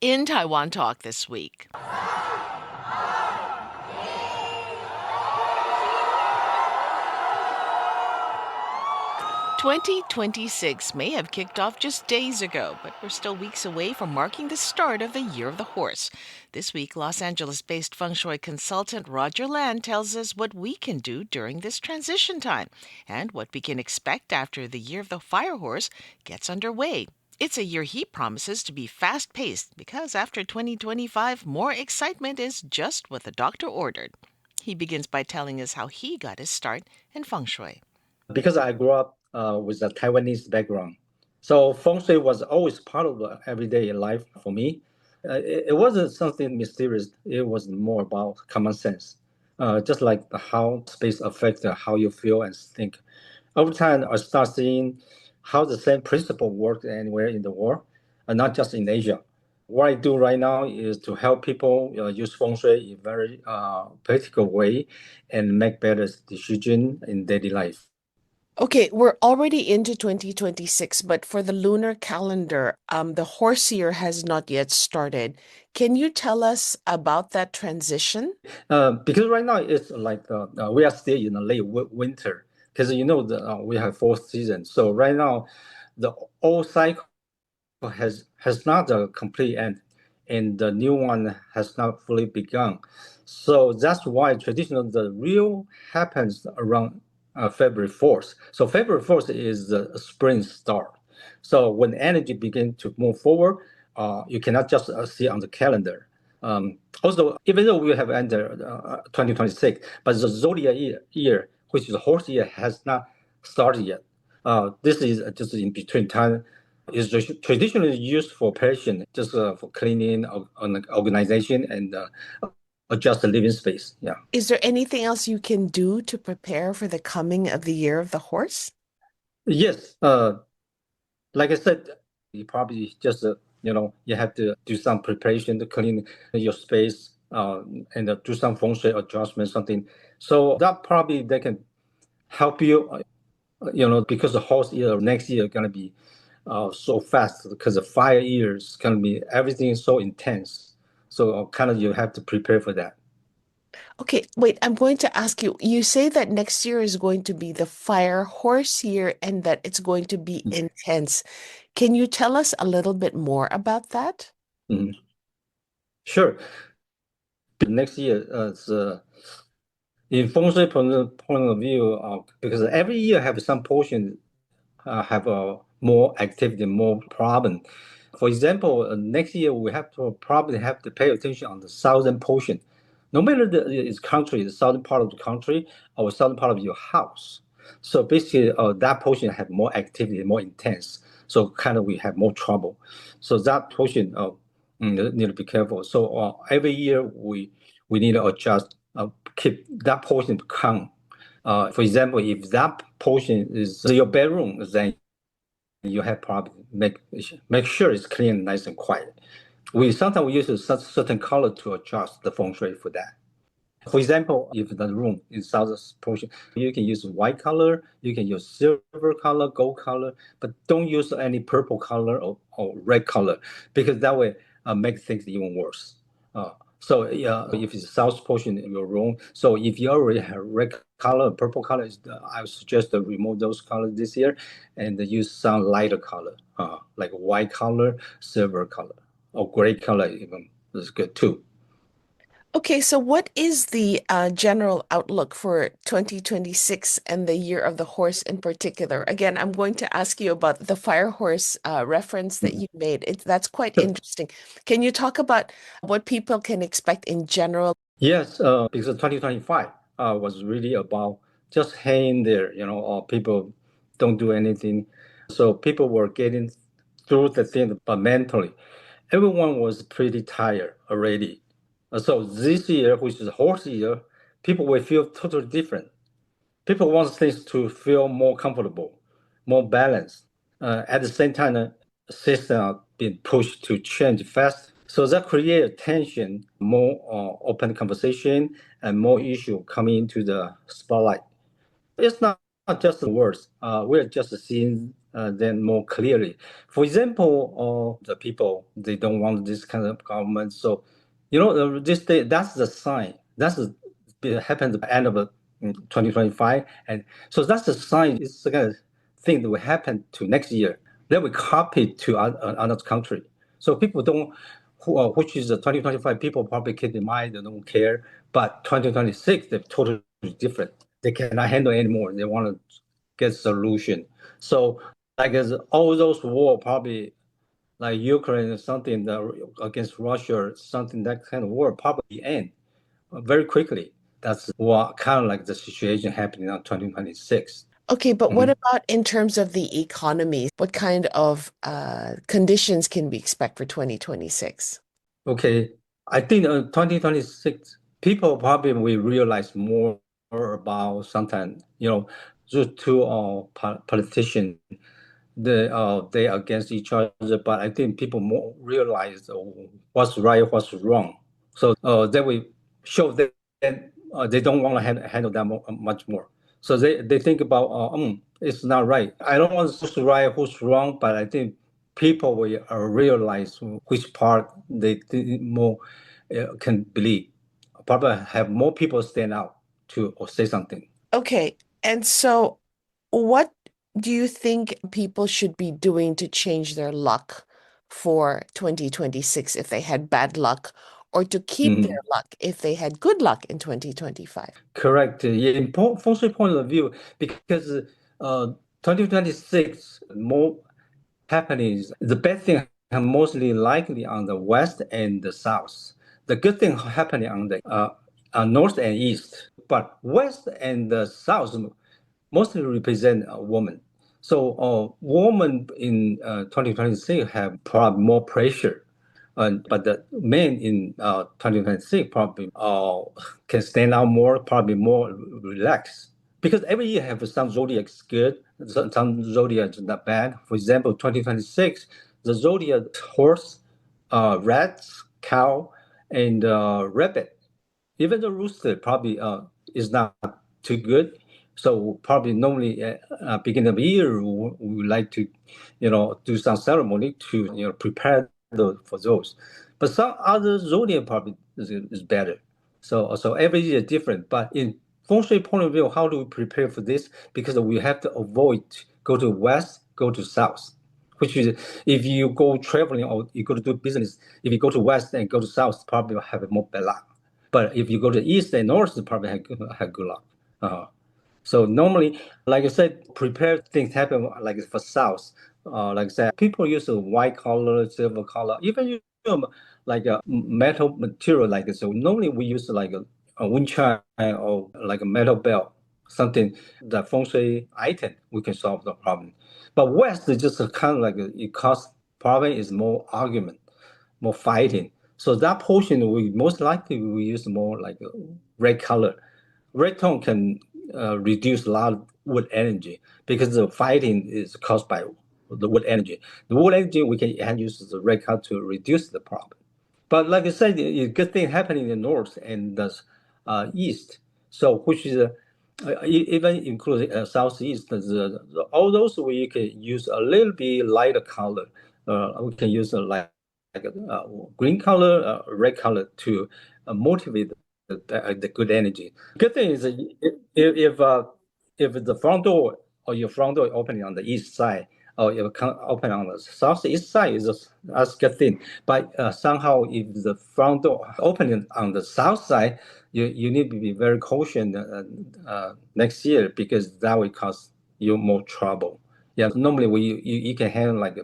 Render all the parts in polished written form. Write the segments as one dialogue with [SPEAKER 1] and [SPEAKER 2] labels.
[SPEAKER 1] In Taiwan Talk this week. 2026 may have kicked off just days ago, but we're still weeks away from marking the start of the Year of the Horse. This week, Los Angeles-based Feng Shui consultant Roger Land tells us what we can do during this transition time and what we can expect after the Year of the Fire Horse gets underway. It's a year he promises to be fast-paced because after 2025, more excitement is just what the doctor ordered. He begins by telling us how he got his start in Feng Shui.
[SPEAKER 2] Because I grew up with a Taiwanese background, so Feng Shui was always part of the everyday life for me. It wasn't something mysterious. It was more about common sense, just like how space affects how you feel and think. Over time, I start seeing how the same principle works anywhere in the world, and not just in Asia. What I do right now is to help people use Feng Shui in a very practical way and make better decisions in daily life.
[SPEAKER 1] Okay, we're already into 2026, but for the lunar calendar, the horse year has not yet started. Can you tell us about that transition?
[SPEAKER 2] Because right now it's like we are still in the late winter, because we have four seasons. So right now, the old cycle has not a complete end, and the new one has not fully begun. So that's why traditionally the real happens around February 4th. So February 4th is the spring start. So when energy begins to move forward, you cannot just see on the calendar. Also, even though we have entered 2026, but the zodiac year, which is the horse year, has not started yet. This is just in between time. Is traditionally used for patient, just for cleaning, organization, and adjust the living space. Yeah.
[SPEAKER 1] Is there anything else you can do to prepare for the coming of the year of the horse?
[SPEAKER 2] Yes. Like I said, you probably just you have to do some preparation to clean your space, and do some feng shui adjustment, something. So that probably they can help you. Because the horse year next year gonna be so fast, because the 5 years gonna be everything is so intense. So kind of you have to prepare for that.
[SPEAKER 1] Okay, wait, I'm going to ask you. You say that next year is going to be the fire horse year and that it's going to be intense. Can you tell us a little bit more about that?
[SPEAKER 2] Mhm. Sure. Next year, in feng shui point of view, because every year have some portion have more activity, more problem. For example, next year we have to probably have to pay attention on the southern portion. No matter its country, the southern part of the country or southern part of your house. So basically, that portion have more activity, more intense. So kind of we have more trouble. So that portion need to be careful. So every year we need to adjust, keep that portion calm. For example, if that portion is your bedroom, then you have probably make sure it's clean, nice and quiet. We sometimes we use a certain color to adjust the feng shui for that. For example, if the room is south portion, you can use white color, you can use silver color, gold color, but don't use any purple color or red color, because that way make things even worse. So yeah, if it's south portion in your room, so if you already have red color, purple color, I would suggest to remove those colors this year and use some lighter color, like white color, silver color, or gray color even is good too.
[SPEAKER 1] Okay, so what is the general outlook for 2026 and the year of the horse in particular? Again, I'm going to ask you about the fire horse reference that you made. That's quite
[SPEAKER 2] Sure.
[SPEAKER 1] interesting. Can you talk about what people can expect in general?
[SPEAKER 2] Yes, because 2025 was really about just hanging there, people don't do anything. So people were getting through the thing, but mentally, everyone was pretty tired already. So this year, which is horse year, people will feel totally different. People want things to feel more comfortable, more balanced. At the same time, system are being pushed to change fast. So that create tension, more open conversation, and more issue coming into the spotlight. It's not just the words. We're just seeing then more clearly. For example, the people they don't want this kind of government. So, this day that's the sign. It happened at the end of 2025, and so that's the sign. It's the kind of thing that will happen to next year. Then we copy to another country. So people don't, which is the 2025 people probably keep in mind, they don't care. But 2026, they're totally different. They cannot handle anymore. They want to get solution. So like as all those war probably like Ukraine or something against Russia, something that kind of war probably end very quickly. That's what kind of like the situation happening in 2026.
[SPEAKER 3] Okay, but what
[SPEAKER 2] Mhm.
[SPEAKER 3] about in terms of the economy? What kind of conditions can we expect for 2026?
[SPEAKER 2] Okay, I think 2026 people probably will realize more about sometimes, just to politicians they against each other, but I think people more realize what's right, what's wrong. So they will show that they don't want to handle that much more. So they think about it's not right. I don't want who's right, who's wrong, but I think people will realize which part they think more can believe. Probably have more people stand out to or say something.
[SPEAKER 3] Okay, and so what do you think people should be doing to change their luck for 2026 if they had bad luck, or to keep their
[SPEAKER 2] Mhm.
[SPEAKER 3] luck if they had good luck in 2025?
[SPEAKER 2] Correct. Yeah, in feng shui point of view, because 2026 more happenings, the bad thing are mostly likely on the west and the south. The good thing happening on the north and east, but west and the south mostly represent a woman. So women in 2026 have probably more pressure, but the men in 2026 probably can stand out more, probably more relaxed. Because every year have some zodiacs good, some zodiacs not bad. For example, 2026, the zodiac horse, rats, cow, and rabbit. Even the rooster probably is not too good. So probably normally beginning of the year we would like to, do some ceremony to prepare for those. But some other zodiac probably is better. So every year is different. But in feng shui point of view, how do we prepare for this? Because we have to avoid go to west, go to south. Which is if you go traveling or you go to do business, if you go to west and go to south, probably have more bad luck. But if you go to east and north, you probably have good luck. So normally, like I said, prepare things happen like for south. Like I said, people use a white color, silver color, even use like a metal material like this. So normally we use like a wind chime or like a metal bell, something that feng shui item we can solve the problem. But west is just a kind of like it cause problem is more argument, more fighting. So that portion we most likely we use more like a red color. Red tone can reduce a lot of wood energy because the fighting is caused by the wood energy. The wood energy we can use the red color to reduce the problem. But like I said, good thing happening in the north and the east. So which is even including southeast, all those we can use a little bit lighter color. We can use like a green color, red color to motivate the good energy. Good thing is that if the front door or your front door opening on the east side or you can open on the southeast side that's a good thing. But somehow if the front door opening on the south side, you need to be very cautious next year because that will cause you more trouble. Yeah, normally you can handle like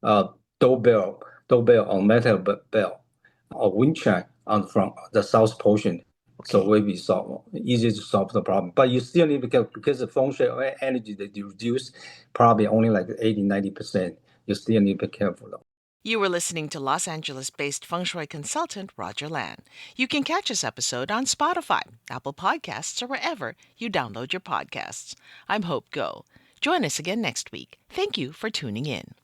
[SPEAKER 2] a doorbell or metal bell or wind chime on from the south portion. So
[SPEAKER 3] Okay.
[SPEAKER 2] will be easy to solve the problem. But you still need because the feng shui energy that you reduce probably only like 80-90%. You still need to be careful though.
[SPEAKER 1] You were listening to Los Angeles based feng shui consultant Roger Lan. You can catch this episode on Spotify, Apple Podcasts, or wherever you download your podcasts. I'm Hope Go. Join us again next week. Thank you for tuning in.